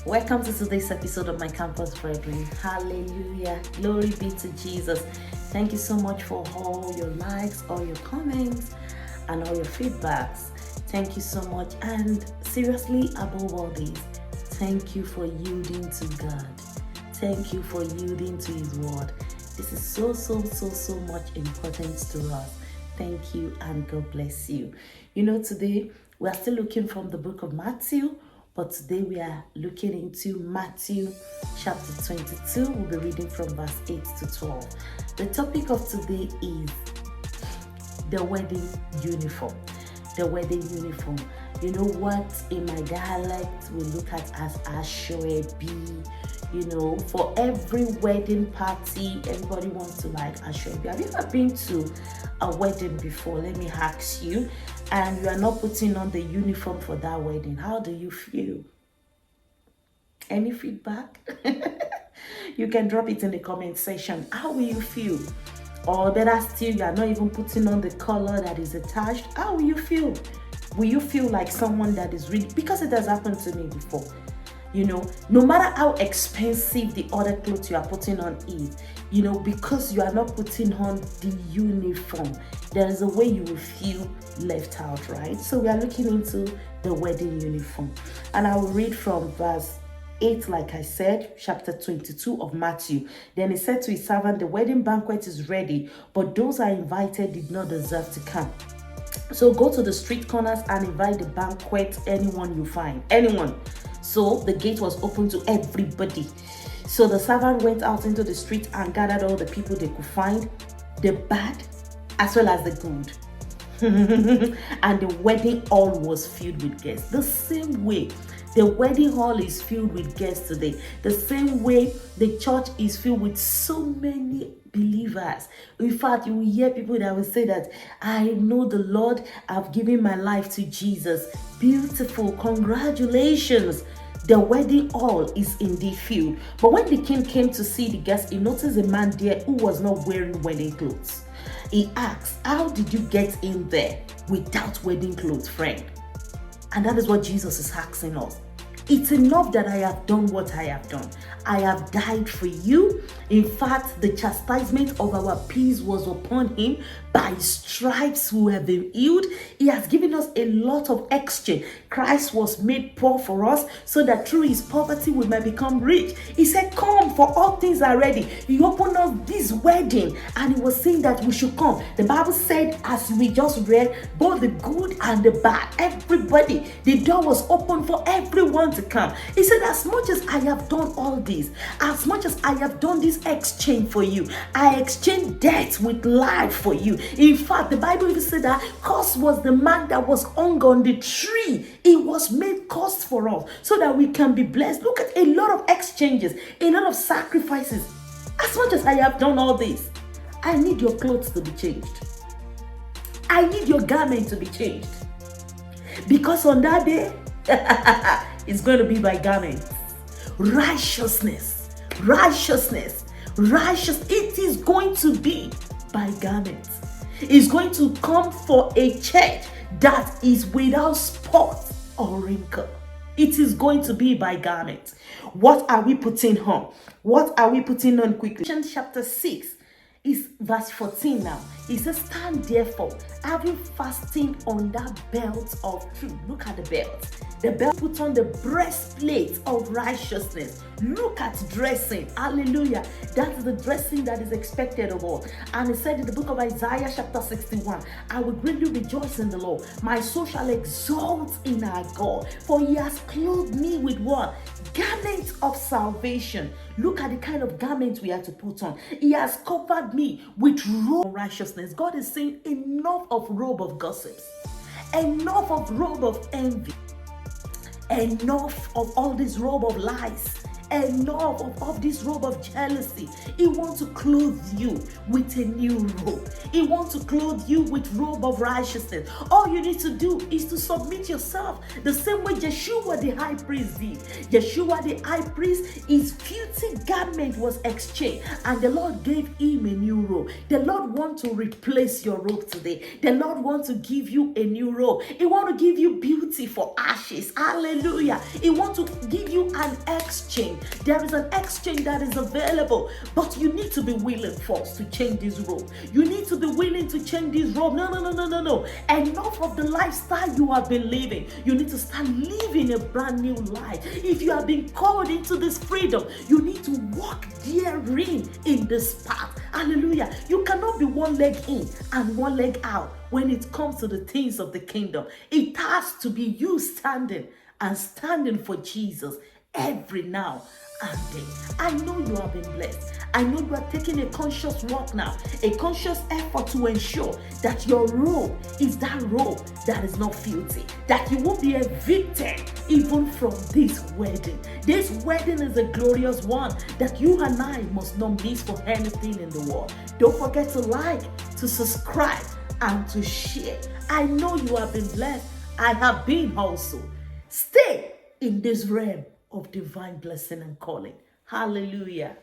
Welcome to today's episode of my campus brethren. Hallelujah. Glory be to Jesus. Thank you so much for all your likes, all your comments, and all your feedbacks. Thank you so much. And seriously, above all this, thank you for yielding to God. Thank you for yielding to His word. This is so much importance to us. Thank you and God bless you. Today we are still looking from the book of Matthew, but today we are looking into Matthew chapter 22. We'll be reading from verse 8 to 12. The topic of today is the wedding uniform. The wedding uniform. You know what in my dialect we look at as Aso-Ebi. For every wedding party, everybody wants to like Aso-Ebi. Have you ever been to a wedding before? Let me ask you. And you are not putting on the uniform for that wedding. How do you feel? Any feedback? You can drop it in the comment section. How will you feel? Or better still, you are not even putting on the color that is attached. How will you feel? Will you feel like someone that is really, because it has happened to me before. No matter how expensive the other clothes you are putting on is, because you are not putting on the uniform, there is a way you will feel left out, right? So we are looking into the wedding uniform. And I will read from verse 8, like I said, chapter 22 of Matthew. Then he said to his servant, the wedding banquet is ready, but those I invited did not deserve to come. So go to the street corners and invite the banquet anyone you find. Anyone. So the gate was open to everybody. So the servant went out into the street and gathered all the people they could find, the bad as well as the good. And the wedding hall was filled with guests. The same way the wedding hall is filled with guests today. The same way the church is filled with so many believers. In fact, you will hear people that will say that, I know the Lord, I've given my life to Jesus. Beautiful, congratulations. The wedding hall is indeed filled. But when the king came to see the guests, he noticed a man there who was not wearing wedding clothes. He asked, how did you get in there without wedding clothes, friend? And that is what Jesus is asking us. It's enough that I have done what I have done. I have died for you. In fact, the chastisement of our peace was upon him. By his stripes we have been healed. He has given us a lot of exchange. Christ was made poor for us so that through his poverty we might become rich. He said, come, for all things are ready. He opened up this wedding and he was saying that we should come. The Bible said, as we just read, both the good and the bad, everybody, the door was open for everyone to come. He said, as much as I have done all this, as much as I have done this exchange for you, I exchanged death with life for you. In fact, the Bible even said that cost was the man that was hung on the tree. It was made cost for us so that we can be blessed. Look at a lot of exchanges, a lot of sacrifices. As much as I have done all this, I need your clothes to be changed. I need your garment to be changed. Because on that day, it's going to be by garments. Righteousness. It is going to be by garments. It's going to come for a church that is without spot or wrinkle. It is going to be by garments. What are we putting on? What are we putting on quickly? Chapter 6 is verse 14 now. It says, stand therefore, having fastened on that belt of truth. Look at the belt. The belt put on the breastplate of righteousness. Look at dressing. Hallelujah. That is the dressing that is expected of all. And it said in the book of Isaiah chapter 61, I will greatly rejoice in the Lord. My soul shall exult in our God. For he has clothed me with what? Garments of salvation. Look at the kind of garments we have to put on. He has covered me with robe of righteousness. God is saying, enough of robe of gossips. Enough of robe of envy. Enough of all this robe of lies. Enough of this robe of jealousy. He wants to clothe you with a new robe. He wants to clothe you with robe of righteousness. All you need to do is to submit yourself the same way Yeshua the high priest did. Yeshua the high priest, his filthy garment was exchanged and the Lord gave him a new robe. The Lord wants to replace your robe today. The Lord wants to give you a new robe. He wants to give you beauty for ashes. Hallelujah. He wants to give you an exchange. There is an exchange that is available, but you need to be willing first to change this robe. You need to be willing to change this robe. No. Enough of the lifestyle you have been living. You need to start living a brand new life. If you have been called into this freedom, you need to walk therein in this path. Hallelujah. You cannot be one leg in and one leg out when it comes to the things of the kingdom. It has to be you standing for Jesus every now and then. I know you have been blessed. I know you are taking a conscious walk now, a conscious effort to ensure that your robe is that robe that is not filthy, that you won't be evicted even from this wedding. This wedding is a glorious one that you and I must not miss for anything in the world. Don't forget to like, to subscribe, and to share. I know you have been blessed. I have been also. Stay in this realm of divine blessing and calling. Hallelujah.